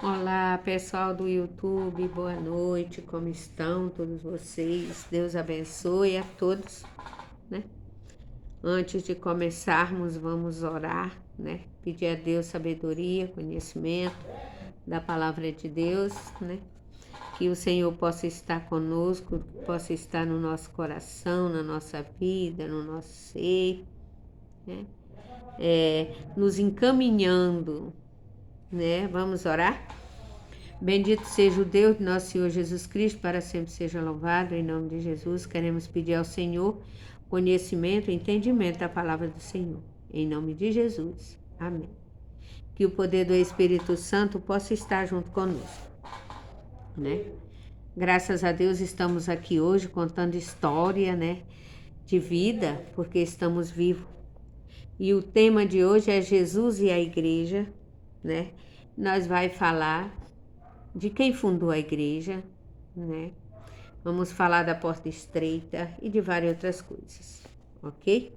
Olá, pessoal do YouTube, boa noite, como estão todos vocês? Deus abençoe a todos, né? Antes de começarmos, vamos orar, né? Pedir a Deus sabedoria, conhecimento da palavra de Deus, né? Que o Senhor possa estar conosco, possa estar no nosso coração, na nossa vida, no nosso ser, né? Nos encaminhando, né? Vamos orar? Bendito seja o Deus de nosso Senhor Jesus Cristo, para sempre seja louvado. Em nome de Jesus, queremos pedir ao Senhor conhecimento e entendimento da palavra do Senhor. Em nome de Jesus. Amém. Que o poder do Espírito Santo possa estar junto conosco, né? Graças a Deus estamos aqui hoje contando história, né, de vida, porque estamos vivos. E o tema de hoje é Jesus e a igreja, né? Nós vai falar de quem fundou a igreja, né? Vamos falar da porta estreita e de várias outras coisas, ok?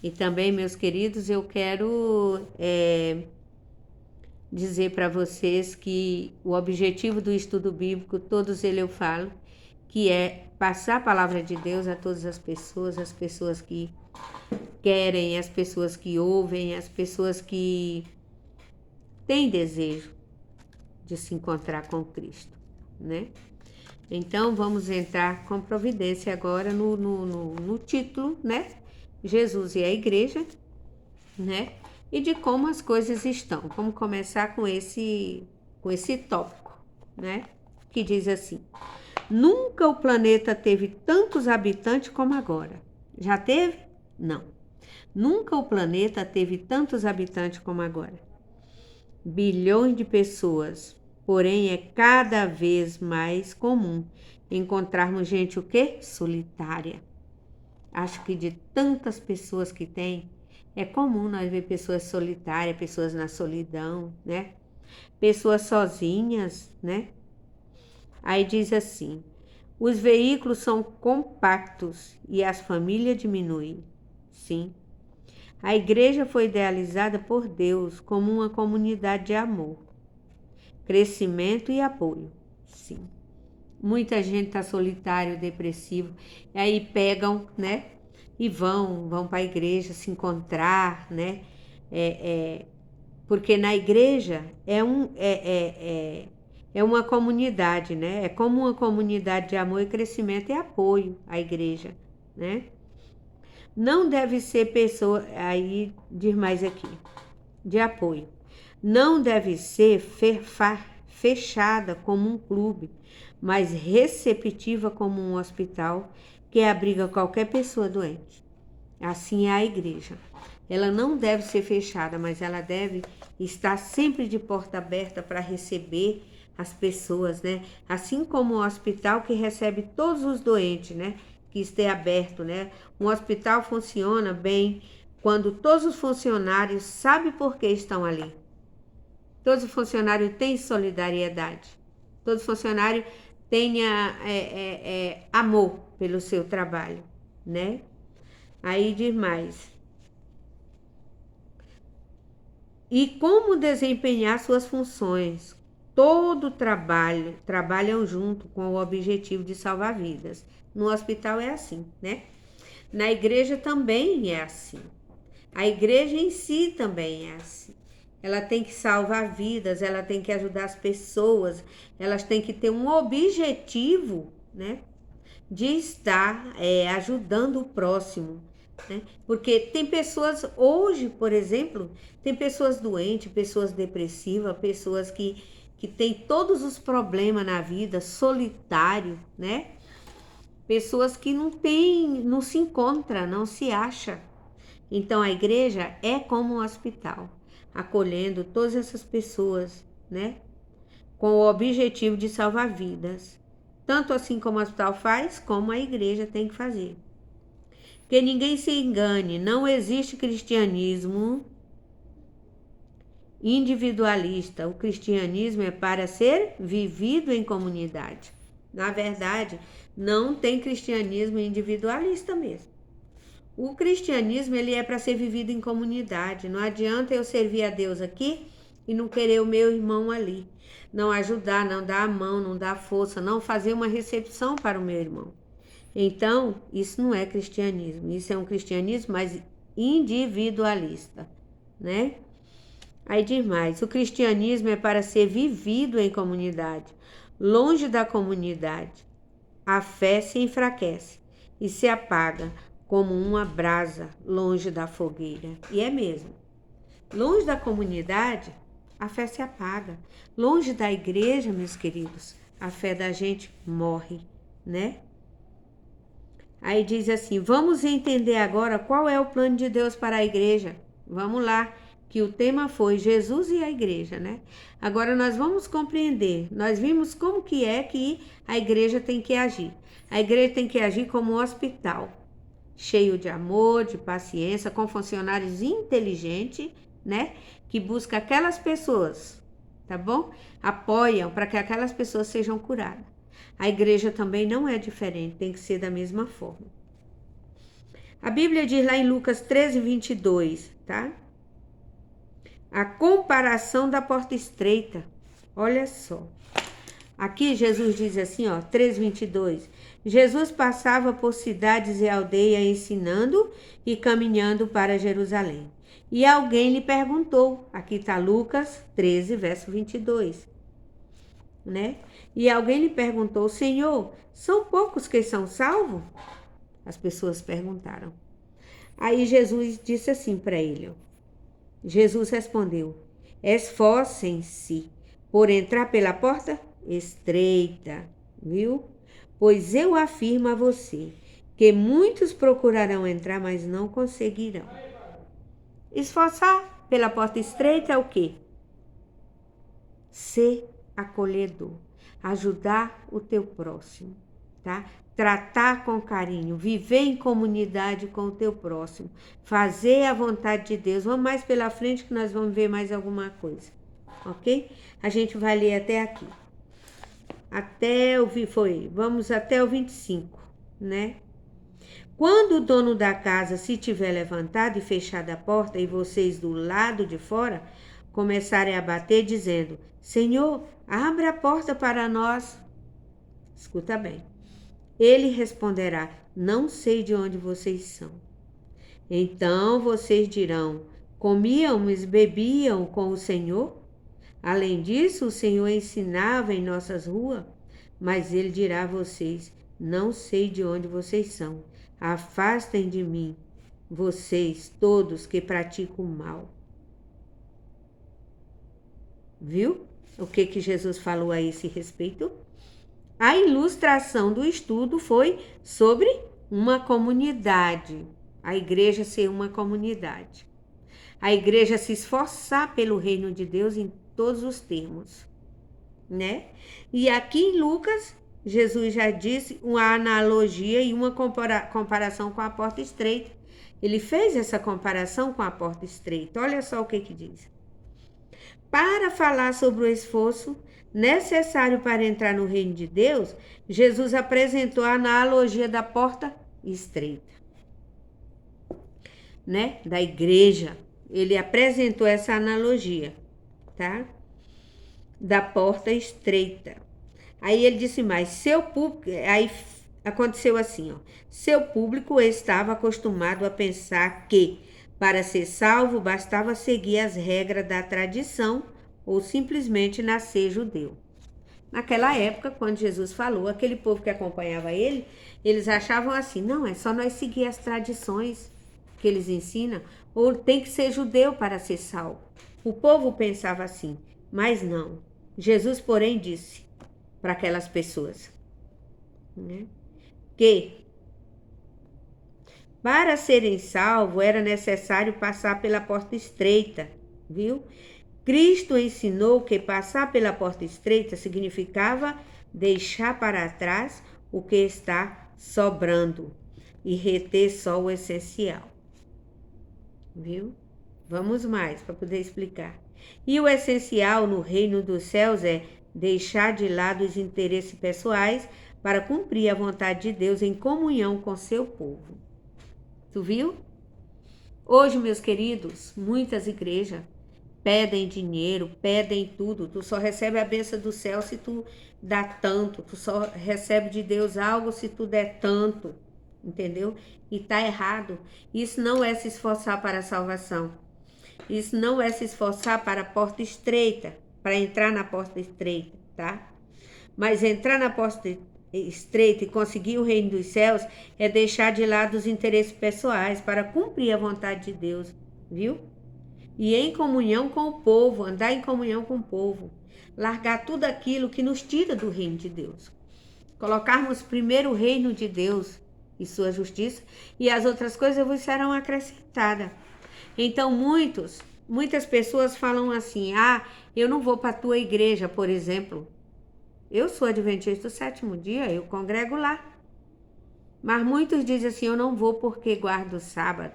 E também, meus queridos, eu quero dizer para vocês que o objetivo do estudo bíblico, todos eles eu falo, que é passar a palavra de Deus a todas as pessoas que querem, as pessoas que ouvem, as pessoas que têm desejo de se encontrar com Cristo, né? Então, vamos entrar com providência agora no título, né? Jesus e a igreja, né? E de como as coisas estão. Vamos começar com esse tópico, né? Que diz assim: nunca o planeta teve tantos habitantes como agora. Já teve? Não. Nunca o planeta teve tantos habitantes como agora. Bilhões de pessoas, porém é cada vez mais comum encontrarmos gente o quê? Solitária. Acho que de tantas pessoas que tem, é comum nós ver pessoas solitárias, pessoas na solidão, né? Pessoas sozinhas, né? Aí diz assim: os veículos são compactos e as famílias diminuem. Sim. A igreja foi idealizada por Deus como uma comunidade de amor, crescimento e apoio. Sim. Muita gente está solitário, depressivo, e aí pegam, né? E vão para a igreja se encontrar, né? Porque na igreja é uma comunidade, né? É como uma comunidade de amor e crescimento e apoio à igreja, né? Não deve ser pessoa, aí diz mais aqui, de apoio. Não deve ser fechada como um clube, mas receptiva como um hospital que abriga qualquer pessoa doente. Assim é a igreja. Ela não deve ser fechada, mas ela deve estar sempre de porta aberta para receber as pessoas, né? Assim como o hospital que recebe todos os doentes, né? Que esteja aberto, né? Um hospital funciona bem quando todos os funcionários sabem por que estão ali. Todos os funcionários têm solidariedade. Todos os funcionários têm amor pelo seu trabalho, né? Aí diz mais: e como desempenhar suas funções. Todo trabalham junto com o objetivo de salvar vidas. No hospital é assim, né? Na igreja também é assim. A igreja em si também é assim. Ela tem que salvar vidas, ela tem que ajudar as pessoas, elas têm que ter um objetivo, né? De estar ajudando o próximo, né? Porque tem pessoas hoje, por exemplo, tem pessoas doentes, pessoas depressivas, pessoas que têm todos os problemas na vida, solitário, né? Pessoas que não se encontra, não se acha. Então a igreja é como um hospital, acolhendo todas essas pessoas, né? Com o objetivo de salvar vidas. Tanto assim como o hospital faz, como a igreja tem que fazer. Que ninguém se engane, não existe cristianismo individualista. O cristianismo é para ser vivido em comunidade. Na verdade, não tem cristianismo individualista mesmo. O cristianismo ele é para ser vivido em comunidade. Não adianta eu servir a Deus aqui e não querer o meu irmão ali. Não ajudar, não dar a mão, não dar força, não fazer uma recepção para o meu irmão. Então, isso não é cristianismo. Isso é um cristianismo mais individualista, né? Aí diz mais, o cristianismo é para ser vivido em comunidade, longe da comunidade. A fé se enfraquece e se apaga como uma brasa longe da fogueira. E é mesmo. Longe da comunidade, a fé se apaga. Longe da igreja, meus queridos, a fé da gente morre, né? Aí diz assim, vamos entender agora qual é o plano de Deus para a igreja. Vamos lá, que o tema foi Jesus e a igreja, né? Agora nós vamos compreender. Nós vimos como que a igreja tem que agir. A igreja tem que agir como um hospital, cheio de amor, de paciência, com funcionários inteligentes, né? Que busca aquelas pessoas, tá bom? Apoiam para que aquelas pessoas sejam curadas. A igreja também não é diferente, tem que ser da mesma forma. A Bíblia diz lá em Lucas 13:22, tá? A comparação da porta estreita. Olha só. Aqui Jesus diz assim, ó, 3:22. Jesus passava por cidades e aldeias ensinando e caminhando para Jerusalém. E alguém lhe perguntou, aqui está Lucas 13, verso 22, né? E alguém lhe perguntou, Senhor, são poucos que são salvos? As pessoas perguntaram. Aí Jesus disse assim para ele, ó. Jesus respondeu, esforcem-se por entrar pela porta estreita, viu? Pois eu afirmo a você que muitos procurarão entrar, mas não conseguirão. Esforçar pela porta estreita é o quê? Ser acolhedor, ajudar o teu próximo, tá? Tratar com carinho, viver em comunidade com o teu próximo, fazer a vontade de Deus. Vamos mais pela frente que nós vamos ver mais alguma coisa, ok? A gente vai ler até aqui. Vamos até o 25, né? Quando o dono da casa se tiver levantado e fechado a porta e vocês do lado de fora começarem a bater dizendo, Senhor, abra a porta para nós. Escuta bem. Ele responderá, não sei de onde vocês são. Então vocês dirão, comíamos e bebíamos com o Senhor? Além disso, o Senhor ensinava em nossas ruas, mas ele dirá a vocês, não sei de onde vocês são. Afastem de mim, vocês todos que praticam o mal. Viu? O que Jesus falou a esse respeito? A ilustração do estudo foi sobre uma comunidade. A igreja ser uma comunidade. A igreja se esforçar pelo reino de Deus em todos os termos, né? E aqui em Lucas, Jesus já disse uma analogia e uma comparação com a porta estreita. Ele fez essa comparação com a porta estreita. Olha só o que diz. Para falar sobre o esforço necessário para entrar no reino de Deus, Jesus apresentou a analogia da porta estreita, né? Da igreja. Ele apresentou essa analogia, tá? Da porta estreita. Aí ele disse mais, seu público, aí aconteceu assim, ó. Seu público estava acostumado a pensar que para ser salvo bastava seguir as regras da tradição ou simplesmente nascer judeu. Naquela época, quando Jesus falou, aquele povo que acompanhava ele, eles achavam assim, não, é só nós seguir as tradições que eles ensinam, ou tem que ser judeu para ser salvo. O povo pensava assim, mas não. Jesus, porém, disse para aquelas pessoas, né, que para serem salvos era necessário passar pela porta estreita, viu? Cristo ensinou que passar pela porta estreita significava deixar para trás o que está sobrando e reter só o essencial, viu? Vamos mais para poder explicar. E o essencial no reino dos céus é deixar de lado os interesses pessoais para cumprir a vontade de Deus em comunhão com seu povo. Tu viu? Hoje, meus queridos, muitas igrejas pedem dinheiro, pedem tudo. Tu só recebe a bênção do céu se tu dá tanto. Tu só recebe de Deus algo se tu der tanto. Entendeu? E tá errado. Isso não é se esforçar para a salvação. Isso não é se esforçar para a porta estreita, para entrar na porta estreita, tá? Mas entrar na porta estreita e conseguir o reino dos céus é deixar de lado os interesses pessoais para cumprir a vontade de Deus, viu? E em comunhão com o povo, andar em comunhão com o povo, largar tudo aquilo que nos tira do reino de Deus. Colocarmos primeiro o reino de Deus e sua justiça, e as outras coisas vos serão acrescentadas. Então muitas pessoas falam assim: eu não vou para a tua igreja, por exemplo. Eu sou adventista do sétimo dia, eu congrego lá. Mas muitos dizem assim: eu não vou porque guardo o sábado.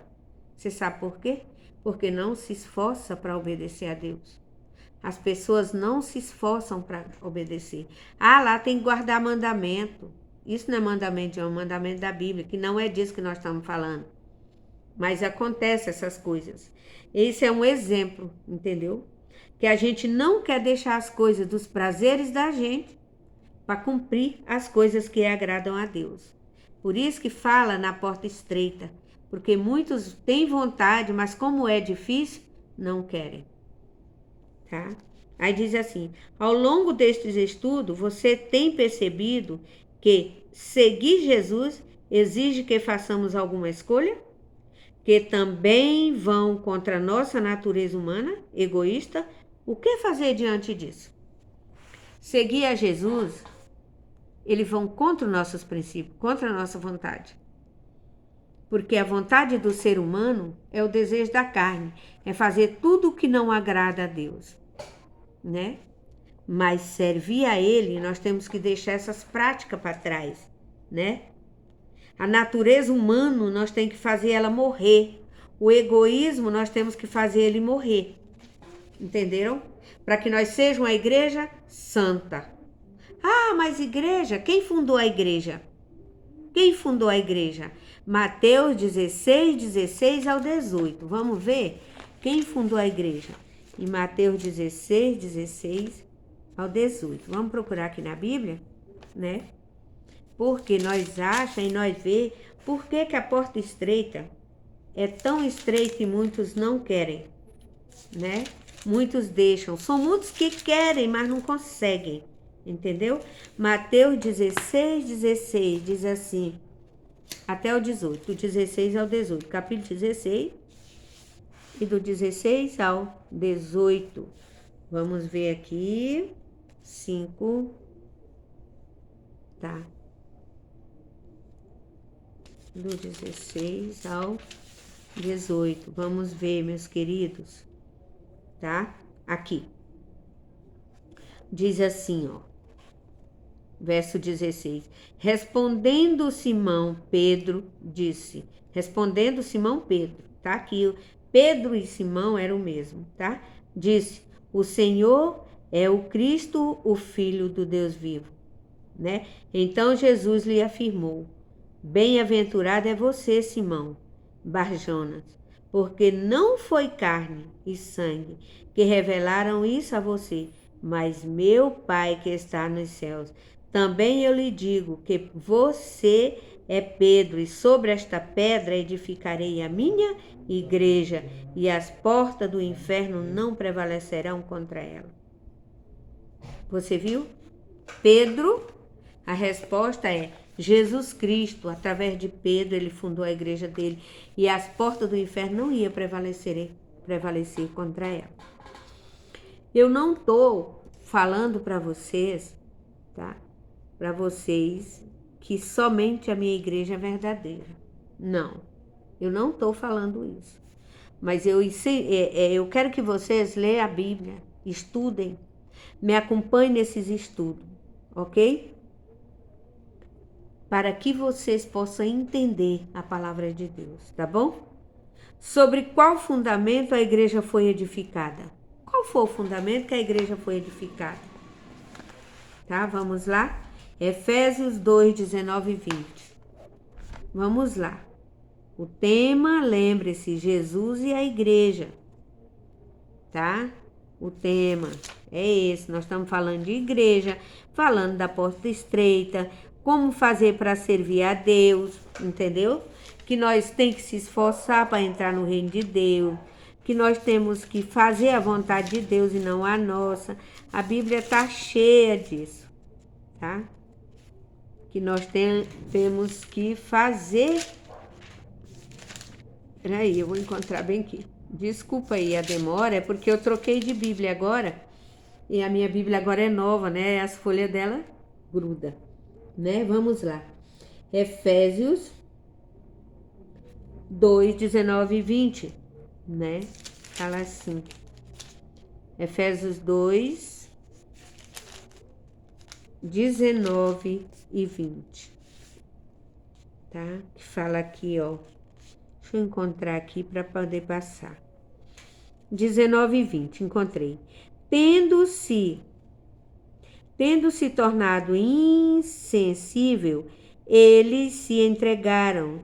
Você sabe por quê? Porque não se esforça para obedecer a Deus. As pessoas não se esforçam para obedecer. Lá tem que guardar mandamento. Isso não é mandamento, é um mandamento da Bíblia, que não é disso que nós estamos falando. Mas acontece essas coisas. Esse é um exemplo, entendeu? Que a gente não quer deixar as coisas dos prazeres da gente para cumprir as coisas que agradam a Deus. Por isso que fala na porta estreita, porque muitos têm vontade, mas como é difícil, não querem. Tá? Aí diz assim: ao longo destes estudos, você tem percebido que seguir Jesus exige que façamos alguma escolha? Que também vão contra a nossa natureza humana, egoísta? O que fazer diante disso? Seguir a Jesus, eles vão contra os nossos princípios, contra a nossa vontade. Porque a vontade do ser humano é o desejo da carne, é fazer tudo o que não agrada a Deus, né? Mas servir a Ele, nós temos que deixar essas práticas para trás, né? A natureza humana, nós temos que fazer ela morrer. O egoísmo, nós temos que fazer ele morrer. Entenderam? Para que nós sejamos uma igreja santa. Mas igreja? Quem fundou a igreja? Quem fundou a igreja? Mateus 16, 16 ao 18. Vamos ver quem fundou a igreja? Em Mateus 16, 16 ao 18. Vamos procurar aqui na Bíblia, né? Porque nós achamos e nós vemos por que a porta estreita é tão estreita e muitos não querem, né? Muitos deixam. São muitos que querem, mas não conseguem, entendeu? Mateus 16, 16 diz assim, até o 18, do 16 ao 18, capítulo 16 e do 16 ao 18. Vamos ver aqui, 5, tá? Do 16 ao 18. Vamos ver, meus queridos, tá? Aqui. Diz assim, ó. Verso 16. Respondendo Simão Pedro, disse. Respondendo Simão Pedro, tá? Aqui Pedro e Simão eram o mesmo, tá? Disse: o Senhor é o Cristo, o Filho do Deus vivo, né? Então Jesus lhe afirmou: bem-aventurado é você, Simão Bar-Jonas, porque não foi carne e sangue que revelaram isso a você, mas meu Pai que está nos céus. Também eu lhe digo que você é Pedro, e sobre esta pedra edificarei a minha igreja, e as portas do inferno não prevalecerão contra ela. Você viu? Pedro, a resposta é Jesus Cristo. Através de Pedro ele fundou a igreja dele, e as portas do inferno não iam prevalecer contra ela. Eu não estou falando para vocês, tá? Para vocês que somente a minha igreja é verdadeira. Não, eu não estou falando isso. Mas eu quero que vocês leiam a Bíblia, estudem, me acompanhem nesses estudos, ok? Para que vocês possam entender a palavra de Deus, tá bom? Sobre qual fundamento a igreja foi edificada? Qual foi o fundamento que a igreja foi edificada? Tá, vamos lá? Efésios 2, 19 e 20. Vamos lá. O tema, lembre-se, Jesus e a igreja, tá? O tema é esse. Nós estamos falando de igreja, falando da porta estreita, como fazer para servir a Deus, entendeu? Que nós temos que se esforçar para entrar no reino de Deus, que nós temos que fazer a vontade de Deus e não a nossa. A Bíblia está cheia disso, tá? Que nós temos que fazer. Peraí, eu vou encontrar bem aqui. Desculpa aí a demora, é porque eu troquei de Bíblia agora. E a minha Bíblia agora é nova, né? As folhas dela gruda, né? Vamos lá. Efésios 2, 19 e 20, né? Fala assim. Efésios 2, 19 e 20. Tá? Que fala aqui, ó. Deixa eu encontrar aqui para poder passar. 19 e 20, encontrei. Tendo-se tornado insensível, eles se entregaram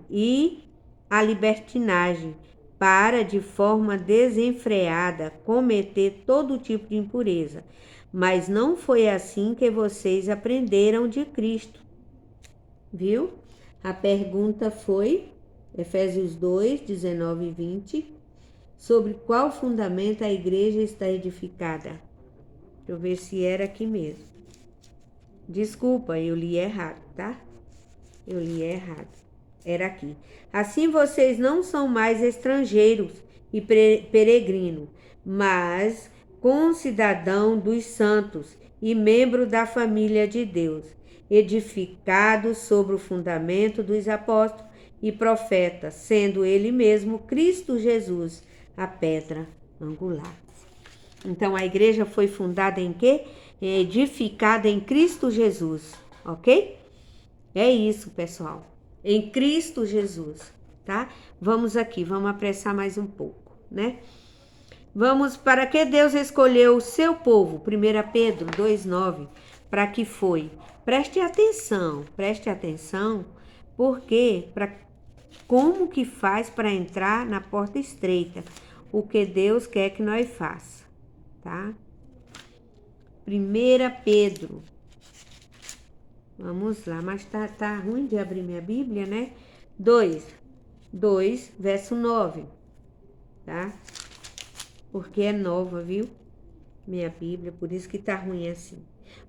à libertinagem para, de forma desenfreada, cometer todo tipo de impureza. Mas não foi assim que vocês aprenderam de Cristo. Viu? A pergunta foi, Efésios 2, 19 e 20, sobre qual fundamento a igreja está edificada. Deixa eu ver se era aqui mesmo. Desculpa, eu li errado, tá? Eu li errado. Era aqui. Assim vocês não são mais estrangeiros e peregrinos, mas concidadão dos santos e membro da família de Deus, edificados sobre o fundamento dos apóstolos e profetas, sendo ele mesmo Cristo Jesus, a pedra angular. Então a igreja foi fundada em quê? Edificada em Cristo Jesus, ok? É isso, pessoal. Em Cristo Jesus, tá? Vamos aqui, vamos apressar mais um pouco, né? Vamos, para que Deus escolheu o seu povo, 1 Pedro 2,9, para que foi? Preste atenção, porque como que faz para entrar na porta estreita? O que Deus quer que nós faça, tá? 1 Pedro, vamos lá, mas tá ruim de abrir minha Bíblia, né? 2, verso 9, tá? Porque é nova, viu? Minha Bíblia, por isso que tá ruim assim.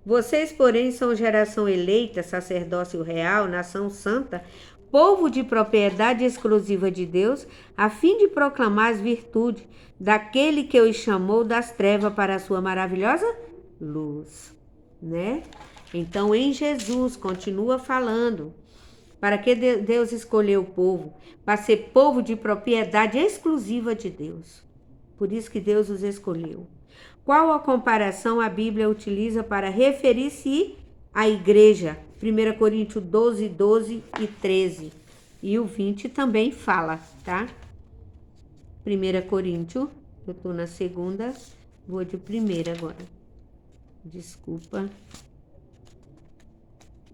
Vocês, porém, são geração eleita, sacerdócio real, nação santa, povo de propriedade exclusiva de Deus, a fim de proclamar as virtudes daquele que os chamou das trevas para a sua maravilhosa luz, né? Então, em Jesus, continua falando, para que Deus escolheu o povo? Para ser povo de propriedade exclusiva de Deus. Por isso que Deus os escolheu. Qual a comparação a Bíblia utiliza para referir-se à igreja? 1 Coríntios 12, 12 e 13. E o 20 também fala, tá? 1 Coríntios, eu tô na segunda, vou de primeira agora. Desculpa.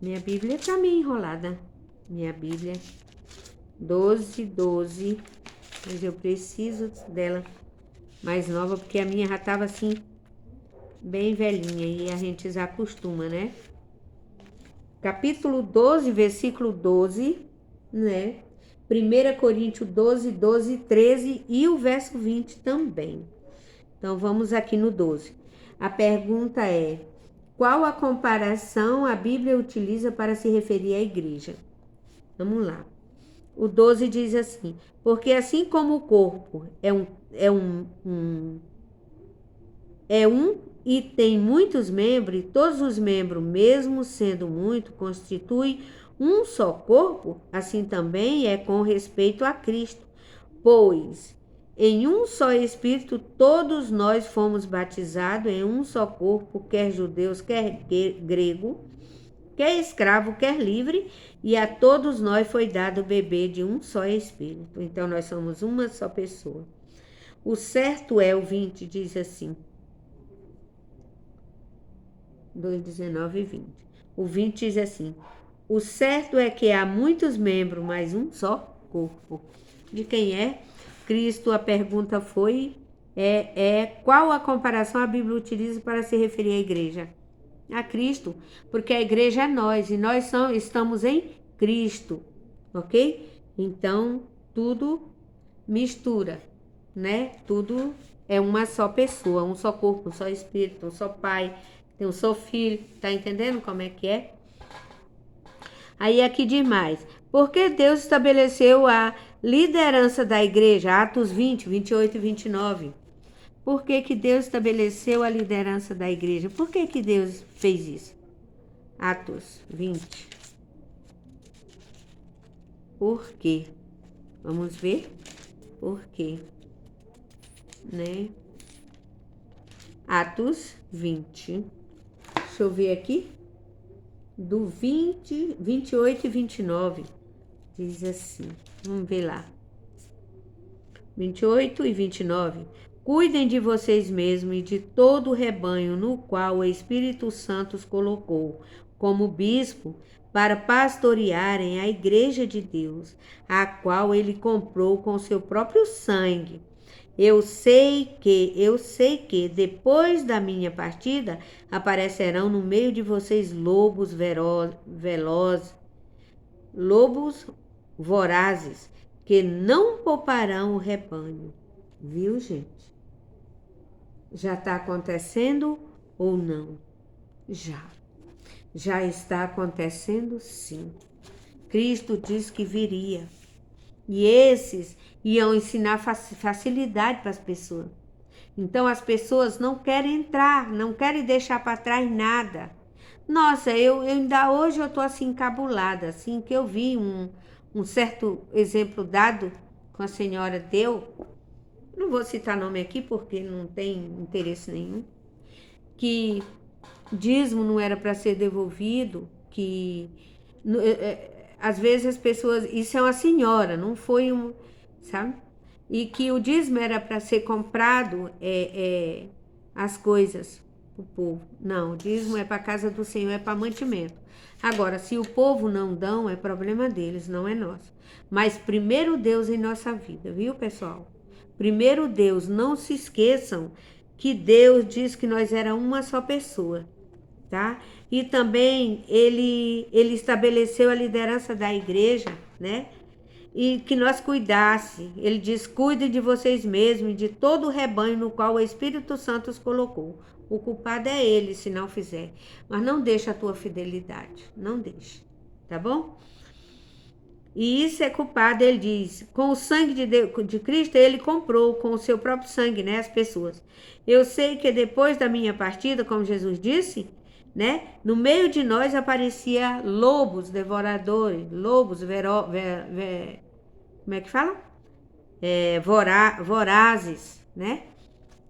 Minha Bíblia tá meio enrolada. Minha Bíblia. 12, 12. Mas eu preciso dela mais nova, porque a minha já tava assim, bem velhinha. E a gente já acostuma, né? Capítulo 12, versículo 12, né? 1 Coríntios 12, 12, 13 e o verso 20 também. Então, vamos aqui no 12. A pergunta é: qual a comparação a Bíblia utiliza para se referir à igreja? Vamos lá. O 12 diz assim: porque assim como o corpo é um e tem muitos membros, e todos os membros, mesmo sendo muito, constituem um só corpo, assim também é com respeito a Cristo. Pois em um só Espírito todos nós fomos batizados em um só corpo, quer judeus, quer grego, quer escravo, quer livre, e a todos nós foi dado beber de um só Espírito. Então nós somos uma só pessoa. O certo é, o 20 diz assim, 2:19 e 20. O 20 diz assim: o certo é que há muitos membros, mas um só corpo. De quem é? Cristo. A pergunta foi Qual a comparação a Bíblia utiliza para se referir à igreja? A Cristo, porque a igreja é nós e nós estamos em Cristo, ok? Então, tudo mistura, né? Tudo é uma só pessoa, um só corpo, um só espírito, um só pai, um só filho, tá entendendo como é que é? Aí aqui demais, porque Deus estabeleceu a liderança da igreja, Atos 20, 28 e 29. Por que que Deus estabeleceu a liderança da igreja? Por que que Deus fez isso? Atos 20. Por quê? Vamos ver por quê, né? Atos 20. Deixa eu ver aqui. Do 20, 28 e 29. Diz assim. Vamos ver lá. 28 e 29. Cuidem de vocês mesmos e de todo o rebanho no qual o Espírito Santo os colocou como bispo para pastorearem a igreja de Deus, a qual ele comprou com seu próprio sangue. Eu sei que depois da minha partida aparecerão no meio de vocês lobos velozes, lobos vorazes, que não pouparão o rebanho. Viu, gente? Já está acontecendo ou não? Já está acontecendo, sim. Cristo disse que viria. E esses iam ensinar facilidade para as pessoas. Então as pessoas não querem entrar, não querem deixar para trás nada. Nossa, eu ainda hoje eu tô assim encabulada, assim que eu vi um certo exemplo dado com a senhora deu. Não vou citar nome aqui porque não tem interesse nenhum. Que dízimo não era para ser devolvido, que às vezes as pessoas, isso é uma senhora, não foi sabe? E que o dízimo era para ser comprado as coisas o povo. Não, o dízimo é para a casa do Senhor, é para mantimento. Agora, se o povo não dão, é problema deles, não é nosso. Mas primeiro Deus em nossa vida, viu, pessoal? Primeiro Deus, não se esqueçam que Deus diz que nós era uma só pessoa, tá? E também ele estabeleceu a liderança da igreja, né? E que nós cuidasse. Ele diz: cuidem de vocês mesmos e de todo o rebanho no qual o Espírito Santo os colocou. O culpado é ele se não fizer. Mas não deixa a tua fidelidade. Não deixa. Tá bom? E isso é culpado, ele diz. Com o sangue de Cristo, ele comprou com o seu próprio sangue, né? As pessoas. Eu sei que depois da minha partida, como Jesus disse, né? No meio de nós aparecia lobos devoradores, lobos como é que fala? Vorazes, né?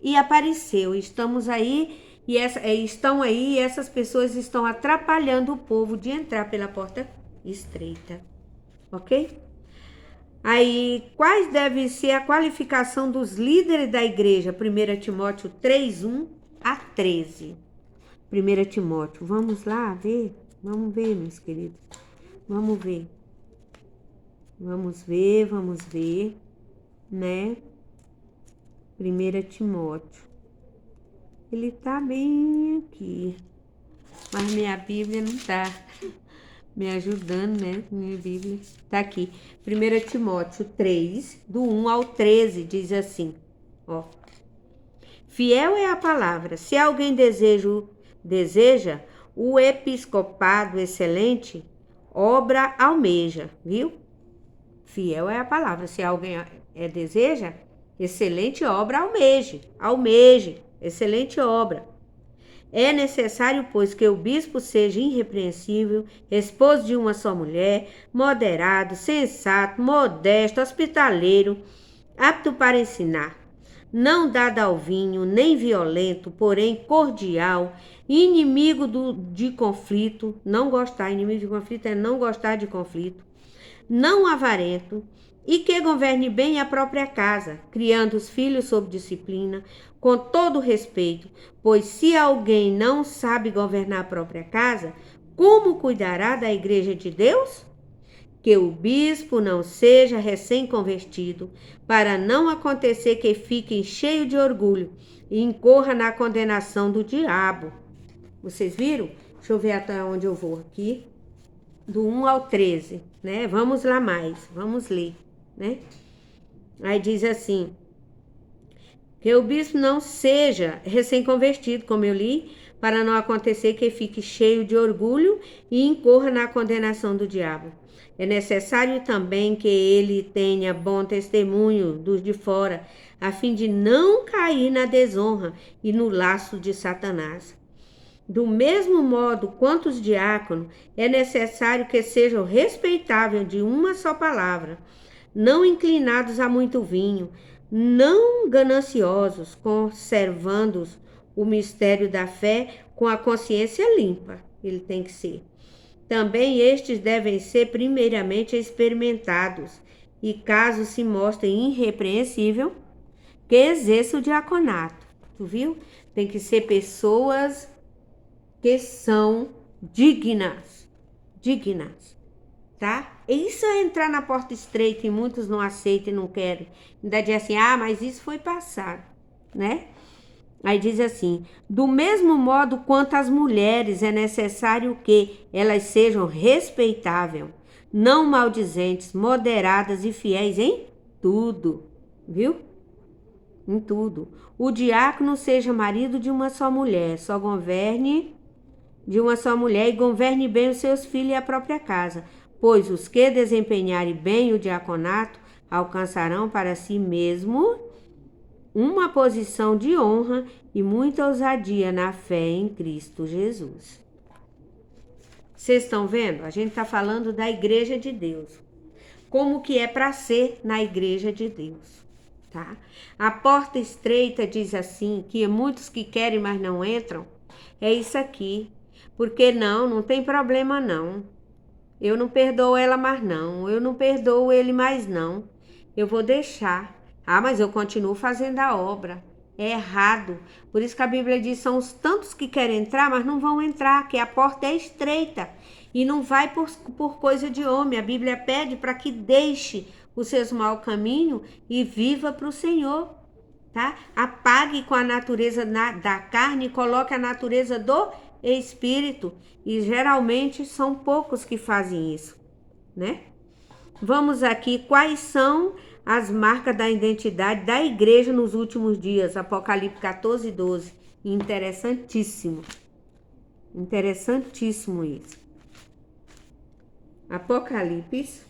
E apareceu, estamos aí estão aí, e essas pessoas estão atrapalhando o povo de entrar pela porta estreita, ok? Aí, quais deve ser a qualificação dos líderes da igreja? 1 Timóteo 3, 1 a 13. 1 Timóteo, vamos lá ver? Vamos ver, meus queridos. Vamos ver. Vamos ver, né? 1 Timóteo. Ele tá bem aqui. Mas minha Bíblia não tá me ajudando, né? Minha Bíblia tá aqui. 1 Timóteo 3, do 1 ao 13, diz assim, ó. Fiel é a palavra. Se alguém deseja o episcopado excelente, obra almeja, viu? Fiel é a palavra. Se alguém deseja, excelente obra almeje, excelente obra. É necessário, pois, que o bispo seja irrepreensível, esposo de uma só mulher, moderado, sensato, modesto, hospitaleiro, apto para ensinar, não dado ao vinho, nem violento, porém cordial, inimigo de conflito, inimigo de conflito é não gostar de conflito, não avarento, e que governe bem a própria casa, criando os filhos sob disciplina, com todo respeito, pois se alguém não sabe governar a própria casa, como cuidará da igreja de Deus? que o bispo não seja recém-convertido, para não acontecer que fique cheio de orgulho e incorra na condenação do diabo. Vocês viram? Deixa eu ver até onde eu vou aqui. Do 1 ao 13, né? Vamos lá mais, vamos ler, né? Aí diz assim, que o bispo não seja recém-convertido, como eu li, para não acontecer que fique cheio de orgulho e incorra na condenação do diabo. É necessário também que ele tenha bom testemunho dos de fora, a fim de não cair na desonra e no laço de Satanás. Do mesmo modo quanto os diáconos, é necessário que sejam respeitáveis de uma só palavra, não inclinados a muito vinho, não gananciosos, conservando o mistério da fé com a consciência limpa. Ele tem que ser. Também estes devem ser primeiramente experimentados, e caso se mostrem irrepreensível, que exerça o diaconato. Tu viu? Tem que ser pessoas que são dignas, tá? Isso é entrar na porta estreita e muitos não aceitam e não querem. Ainda diz assim, mas isso foi passado, né? Aí diz assim, do mesmo modo quanto as mulheres é necessário que elas sejam respeitáveis, não maldizentes, moderadas e fiéis em tudo, viu? Em tudo. O diácono seja marido de uma só mulher, só governe de uma só mulher e governe bem os seus filhos e a própria casa, pois os que desempenharem bem o diaconato alcançarão para si mesmo uma posição de honra e muita ousadia na fé em Cristo Jesus. Vocês estão vendo? A gente está falando da igreja de Deus. Como que é para ser na igreja de Deus, tá? A porta estreita diz assim, que muitos que querem, mas não entram. É isso aqui. Porque não tem problema não. Eu não perdoo ela mais não. Eu não perdoo ele mais não. Eu vou deixar. Mas eu continuo fazendo a obra. É errado. Por isso que a Bíblia diz, são os tantos que querem entrar, mas não vão entrar, que a porta é estreita. E não vai por coisa de homem. A Bíblia pede para que deixe os seus maus caminhos e viva para o Senhor. Tá? Apague com a natureza da carne e coloque a natureza do Espírito. E geralmente são poucos que fazem isso, né? Vamos aqui, quais são as marcas da identidade da igreja nos últimos dias? Apocalipse 14, 12. Interessantíssimo. Interessantíssimo isso. Apocalipse,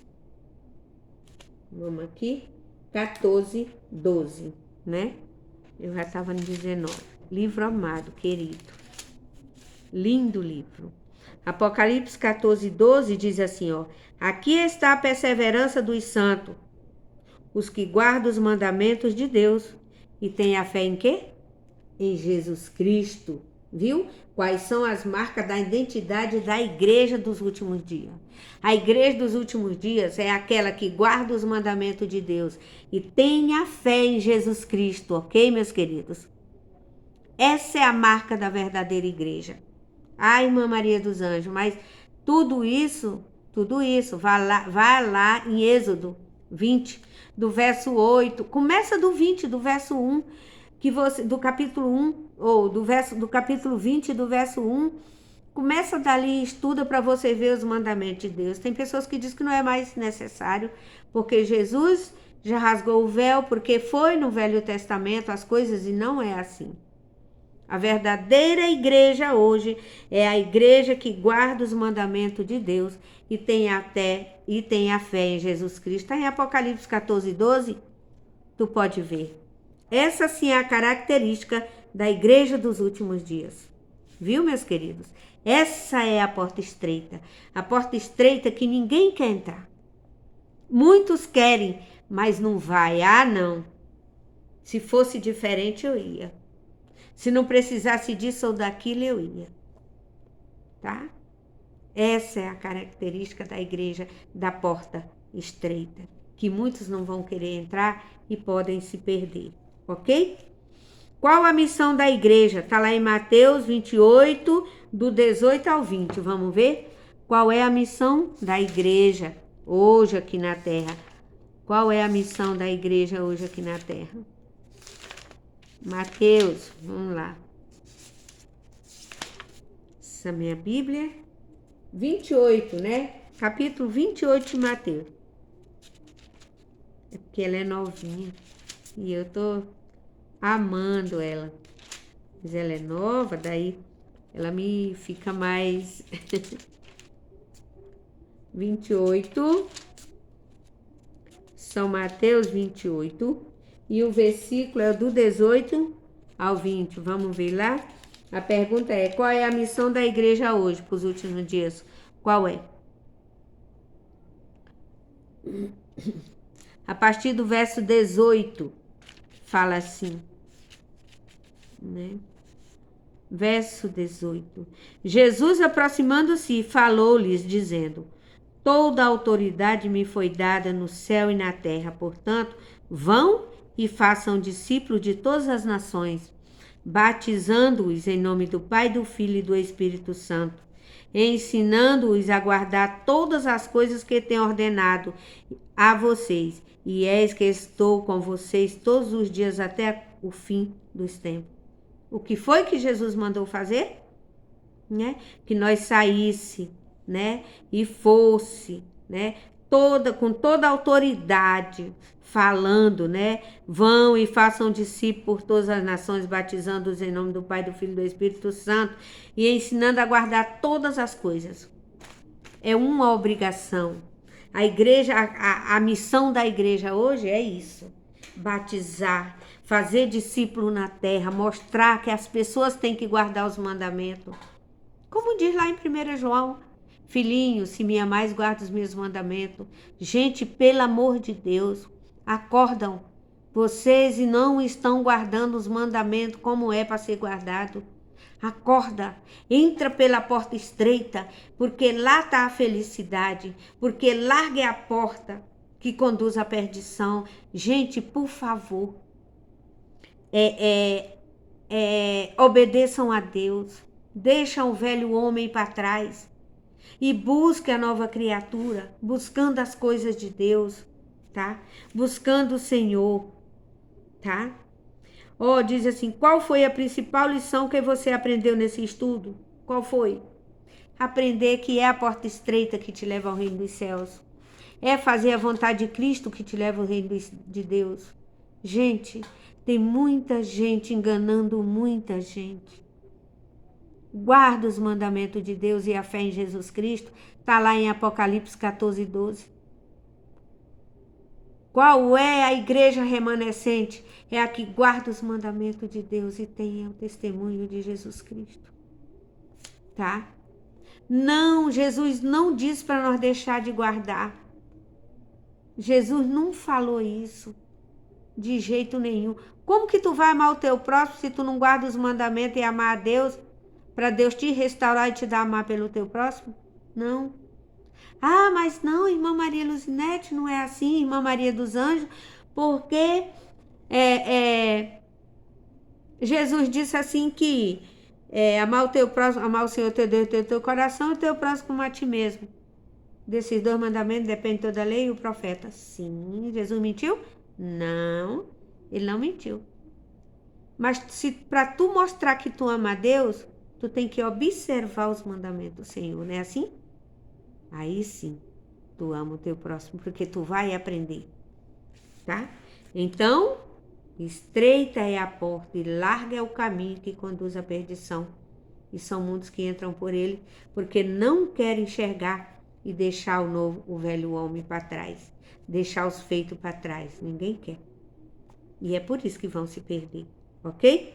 vamos aqui, 14, 12, né? Eu já estava no 19. Livro amado, querido. Lindo livro. Apocalipse 14, 12 diz assim, aqui está a perseverança dos santos, os que guardam os mandamentos de Deus e têm a fé em quê? Em Jesus Cristo, viu? Quais são as marcas da identidade da igreja dos últimos dias? A igreja dos últimos dias é aquela que guarda os mandamentos de Deus e tem a fé em Jesus Cristo, ok, meus queridos? Essa é a marca da verdadeira igreja. Irmã Maria dos Anjos, mas tudo isso, vai lá em Êxodo 20, do verso 8, começa do 20, do verso 1, do capítulo 1, ou do capítulo 20, do verso 1, começa dali, estuda para você ver os mandamentos de Deus. Tem pessoas que dizem que não é mais necessário, porque Jesus já rasgou o véu, porque foi no Velho Testamento as coisas e não é assim. A verdadeira igreja hoje é a igreja que guarda os mandamentos de Deus e tem a fé em Jesus Cristo. Está em Apocalipse 14, 12, tu pode ver. Essa sim é a característica da igreja dos últimos dias. Viu, meus queridos? Essa é a porta estreita. A porta estreita que ninguém quer entrar. Muitos querem, mas não vai. Não. Se fosse diferente, eu ia. Se não precisasse disso ou daquilo, eu ia. Tá? Essa é a característica da igreja da porta estreita. Que muitos não vão querer entrar e podem se perder. Ok? Qual a missão da igreja? Está lá em Mateus 28, do 18 ao 20. Vamos ver? Qual é a missão da igreja? hoje aqui na terra. Qual é a missão da igreja hoje aqui na terra? Mateus, vamos lá. Essa minha Bíblia, 28, né? Capítulo 28 de Mateus. É porque ela é novinha e eu tô amando ela. Mas ela é nova, daí ela me fica mais 28, São Mateus 28, e o versículo é do 18 ao 20. Vamos ver lá? A pergunta é: qual é a missão da igreja hoje, para os últimos dias? Qual é? A partir do verso 18, fala assim, né? Verso 18. Jesus, aproximando-se, falou-lhes, dizendo: toda a autoridade me foi dada no céu e na terra. Portanto, vão e façam discípulos de todas as nações, batizando-os em nome do Pai, do Filho e do Espírito Santo, ensinando-os a guardar todas as coisas que tenho ordenado a vocês. E eis que estou com vocês todos os dias até o fim dos tempos. O que foi que Jesus mandou fazer? Né? Que nós saísse, né? E fosse, né? Com toda a autoridade, falando, né? Vão e façam discípulos por todas as nações, batizando-os em nome do Pai, do Filho e do Espírito Santo e ensinando a guardar todas as coisas. É uma obrigação. A igreja, a missão da igreja hoje é isso: batizar, fazer discípulo na terra, mostrar que as pessoas têm que guardar os mandamentos. Como diz lá em 1 João, filhinho, se me amais, guarda os meus mandamentos. Gente, pelo amor de Deus, acordam. Vocês e não estão guardando os mandamentos como é para ser guardado. Acorda, entra pela porta estreita, porque lá está a felicidade, porque largue a porta que conduz à perdição. Gente, por favor, obedeçam a Deus, deixam o velho homem para trás e busque a nova criatura, buscando as coisas de Deus, tá? Buscando o Senhor, tá? Diz assim: qual foi a principal lição que você aprendeu nesse estudo? Qual foi? Aprender que é a porta estreita que te leva ao reino dos céus. É fazer a vontade de Cristo que te leva ao reino de Deus. Gente, tem muita gente enganando muita gente. Guarda os mandamentos de Deus e a fé em Jesus Cristo. Está lá em Apocalipse 14, 12. Qual é a igreja remanescente? É a que guarda os mandamentos de Deus e tem o testemunho de Jesus Cristo. Tá? Não, Jesus não disse para nós deixar de guardar. Jesus não falou isso de jeito nenhum. Como que tu vai amar o teu próximo se tu não guarda os mandamentos e amar a Deus, para Deus te restaurar e te dar amar pelo teu próximo? Não. Ah, mas não, irmã Maria Luzinete, não é assim, irmã Maria dos Anjos, porque Jesus disse assim que amar o teu próximo, amar o Senhor teu Deus, teu coração e o teu próximo como a ti mesmo. Desses 2 mandamentos depende toda a lei e o profeta. Sim, Jesus mentiu? Não, ele não mentiu. Mas se para tu mostrar que tu ama a Deus, tu tem que observar os mandamentos do Senhor, não é assim? Aí sim, tu ama o teu próximo, porque tu vai aprender, tá? Então, estreita é a porta e larga é o caminho que conduz à perdição. E são muitos que entram por ele, porque não querem enxergar e deixar o velho homem para trás. Deixar os feitos para trás. Ninguém quer. E é por isso que vão se perder, ok?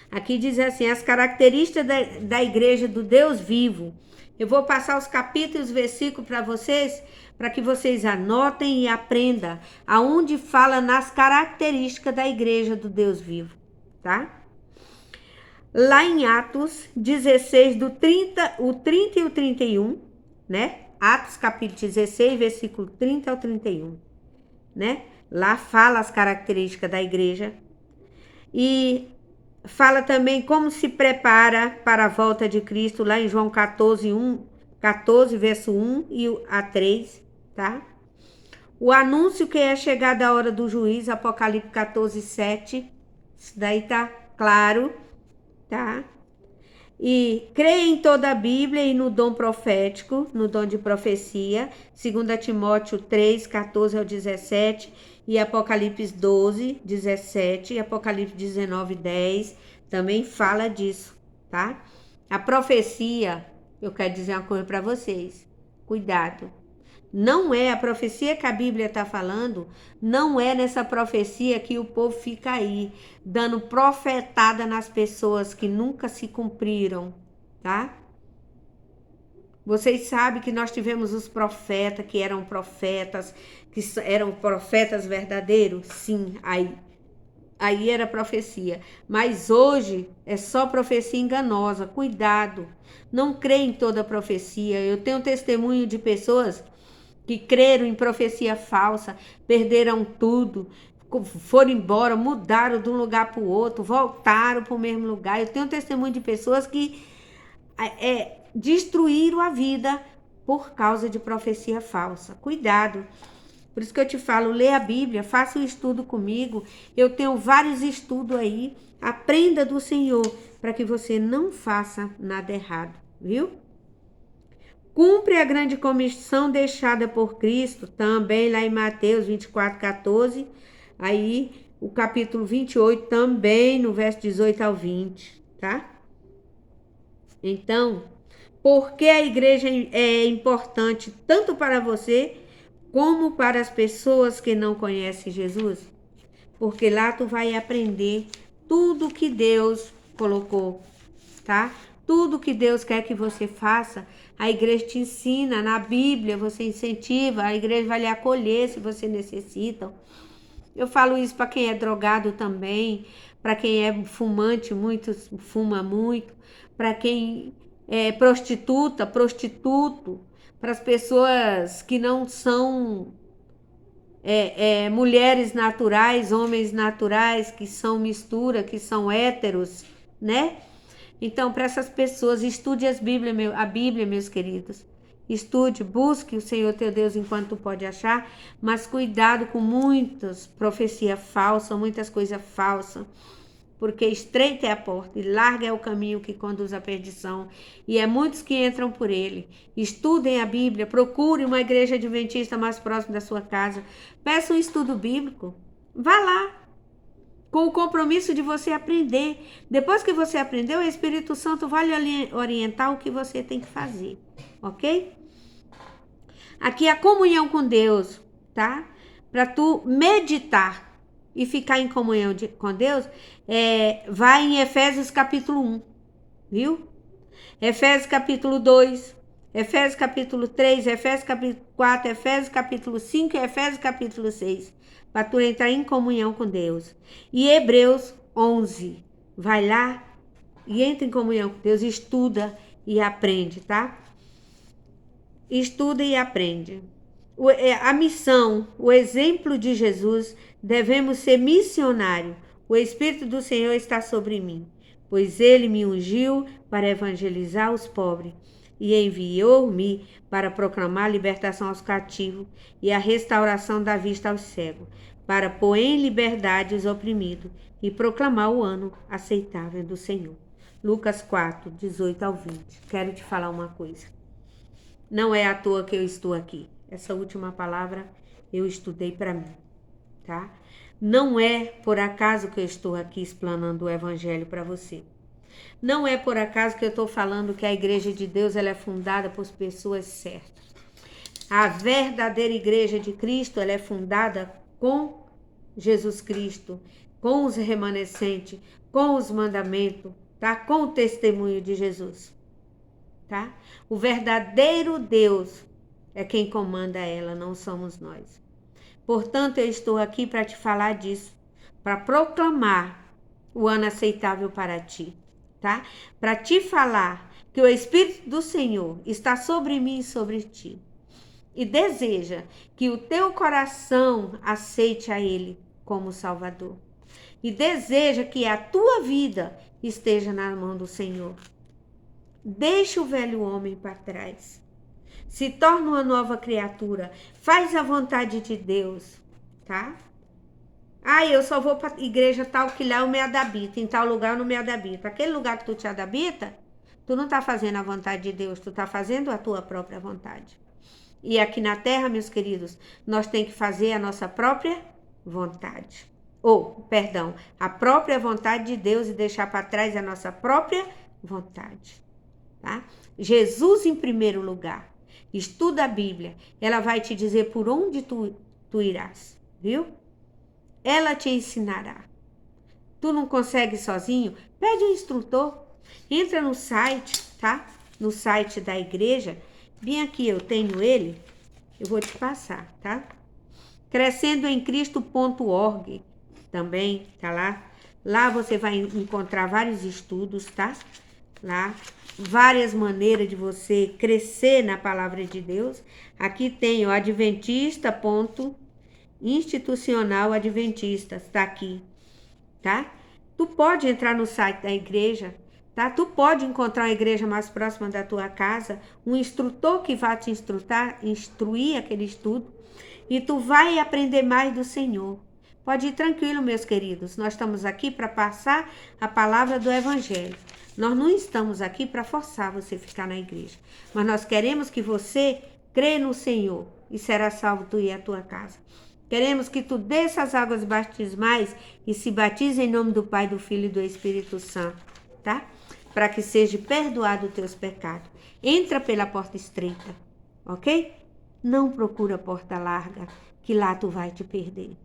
Aqui diz assim: as características da igreja do Deus vivo. Eu vou passar os capítulos e versículos para vocês, para que vocês anotem e aprendam aonde fala nas características da igreja do Deus vivo, tá? Lá em Atos 16, o 30 e o 31, né? Atos capítulo 16, versículo 30 ao 31, né? Lá fala as características da igreja e fala também como se prepara para a volta de Cristo, lá em João 14, 14, verso 1 a 3, tá? O anúncio que é chegada a hora do juízo, Apocalipse 14, 7. Isso daí tá claro, tá? E crê em toda a Bíblia e no dom profético, no dom de profecia, 2 Timóteo 3, 14 ao 17, e Apocalipse 12, 17, e Apocalipse 19, 10, também fala disso, tá? A profecia, eu quero dizer uma coisa para vocês, cuidado. Não é a profecia que a Bíblia está falando, não é nessa profecia que o povo fica aí, dando profetada nas pessoas que nunca se cumpriram, tá? Vocês sabem que nós tivemos os profetas, que eram profetas verdadeiros? Sim, aí era profecia. Mas hoje é só profecia enganosa, cuidado. Não crê em toda profecia. Eu tenho testemunho de pessoas que creram em profecia falsa, perderam tudo, foram embora, mudaram de um lugar para o outro, voltaram para o mesmo lugar. Eu tenho testemunho de pessoas que destruíram a vida por causa de profecia falsa. Cuidado. Por isso que eu te falo, lê a Bíblia, faça um estudo comigo. Eu tenho vários estudos aí. Aprenda do Senhor para que você não faça nada errado, viu? Cumpre a grande comissão deixada por Cristo, também lá em Mateus 24, 14. Aí o capítulo 28 também, no verso 18 ao 20, tá? Então, por que a igreja é importante tanto para você como para as pessoas que não conhecem Jesus? Porque lá tu vai aprender tudo que Deus colocou, tá? Tudo que Deus quer que você faça, a igreja te ensina, na Bíblia você incentiva, a igreja vai lhe acolher se você necessita. Eu falo isso para quem é drogado também, para quem é fumante, muito fuma muito, para quem é prostituta, prostituto, para as pessoas que não são mulheres naturais, homens naturais, que são mistura, que são héteros, né? Então, para essas pessoas, estude a Bíblia, meus queridos. Estude, busque o Senhor teu Deus enquanto tu pode achar, mas cuidado com muitas profecias falsas, muitas coisas falsas, porque estreita é a porta e larga é o caminho que conduz à perdição, e é muitos que entram por ele. Estudem a Bíblia, procure uma igreja adventista mais próxima da sua casa, peça um estudo bíblico, vá lá, com o compromisso de você aprender. Depois que você aprendeu, o Espírito Santo vai lhe orientar o que você tem que fazer, ok? Aqui a comunhão com Deus, tá? Para tu meditar e ficar em comunhão com Deus, vai em Efésios capítulo 1, viu? Efésios capítulo 2, Efésios capítulo 3, Efésios capítulo 4, Efésios capítulo 5 e Efésios capítulo 6. Para tu entrar em comunhão com Deus. E Hebreus 11. Vai lá e entra em comunhão com Deus, estuda e aprende, tá? Estuda e aprende. A missão, o exemplo de Jesus, devemos ser missionário. O Espírito do Senhor está sobre mim, pois ele me ungiu para evangelizar os pobres e enviou-me para proclamar a libertação aos cativos e a restauração da vista aos cegos, para pôr em liberdade os oprimidos e proclamar o ano aceitável do Senhor. Lucas 4, 18 ao 20. Quero te falar uma coisa. Não é à toa que eu estou aqui. Essa última palavra eu estudei para mim, tá? Não é por acaso que eu estou aqui explanando o evangelho para você. Não é por acaso que eu estou falando que a igreja de Deus ela é fundada por pessoas certas. A verdadeira igreja de Cristo ela é fundada com Jesus Cristo, com os remanescentes, com os mandamentos, tá? Com o testemunho de Jesus, tá? O verdadeiro Deus é quem comanda ela, não somos nós. Portanto, eu estou aqui para te falar disso, para proclamar o ano aceitável para ti, tá? Para te falar que o Espírito do Senhor está sobre mim e sobre ti. E deseja que o teu coração aceite a Ele como Salvador. E deseja que a tua vida esteja na mão do Senhor. Deixa o velho homem para trás. Se torna uma nova criatura. Faz a vontade de Deus, tá? Ah, eu só vou para igreja tal que lá eu me adabito, em tal lugar eu não me adabito. Aquele lugar que tu te adabita, tu não tá fazendo a vontade de Deus, tu tá fazendo a tua própria vontade. E aqui na terra, meus queridos, nós tem que fazer a nossa própria vontade. Perdão, a própria vontade de Deus e deixar para trás a nossa própria vontade, tá? Jesus em primeiro lugar. Estuda a Bíblia, ela vai te dizer por onde tu irás, viu? Ela te ensinará. Tu não consegue sozinho? Pede um instrutor. Entra no site, tá? No site da igreja. Bem aqui, eu tenho ele. Eu vou te passar, tá? Crescendoemcristo.org também, tá lá. Lá você vai encontrar vários estudos, tá? Lá, várias maneiras de você crescer na palavra de Deus. Aqui tem o Institucional Adventista, está aqui, tá? Tu pode entrar no site da igreja, tá? Tu pode encontrar uma igreja mais próxima da tua casa, um instrutor que vai te instruir aquele estudo, e tu vai aprender mais do Senhor. Pode ir tranquilo, meus queridos, nós estamos aqui para passar a palavra do Evangelho. Nós não estamos aqui para forçar você a ficar na igreja, mas nós queremos que você crê no Senhor e será salvo tu e a tua casa. Queremos que tu desça as águas batismais e se batize em nome do Pai, do Filho e do Espírito Santo, tá? Para que seja perdoado os teus pecados. Entra pela porta estreita, ok? Não procura a porta larga, que lá tu vai te perder,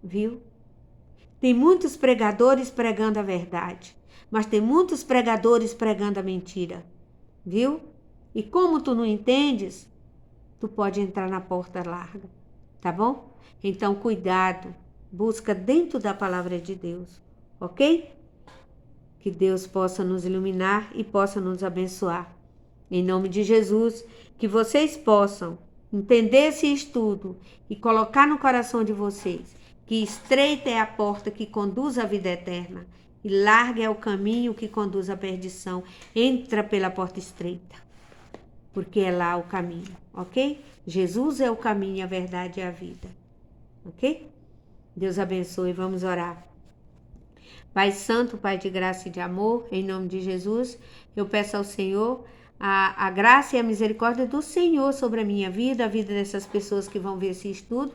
viu? Tem muitos pregadores pregando a verdade, mas tem muitos pregadores pregando a mentira, viu? E como tu não entendes, tu pode entrar na porta larga. Tá bom? Então, cuidado. Busca dentro da palavra de Deus. Ok? Que Deus possa nos iluminar e possa nos abençoar. Em nome de Jesus, que vocês possam entender esse estudo e colocar no coração de vocês que estreita é a porta que conduz à vida eterna e largo é o caminho que conduz à perdição. Entra pela porta estreita, porque é lá o caminho, ok? Jesus é o caminho, a verdade e a vida, ok? Deus abençoe, vamos orar. Pai Santo, Pai de graça e de amor, em nome de Jesus, eu peço ao Senhor a graça e a misericórdia do Senhor sobre a minha vida, a vida dessas pessoas que vão ver esse estudo,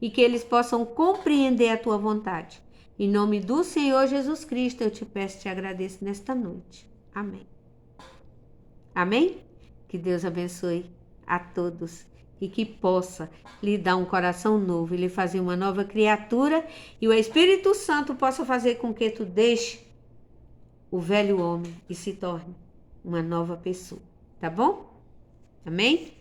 e que eles possam compreender a Tua vontade. Em nome do Senhor Jesus Cristo, eu te peço e te agradeço nesta noite. Amém. Amém? Que Deus abençoe a todos e que possa lhe dar um coração novo e lhe fazer uma nova criatura e o Espírito Santo possa fazer com que tu deixe o velho homem e se torne uma nova pessoa, tá bom? Amém?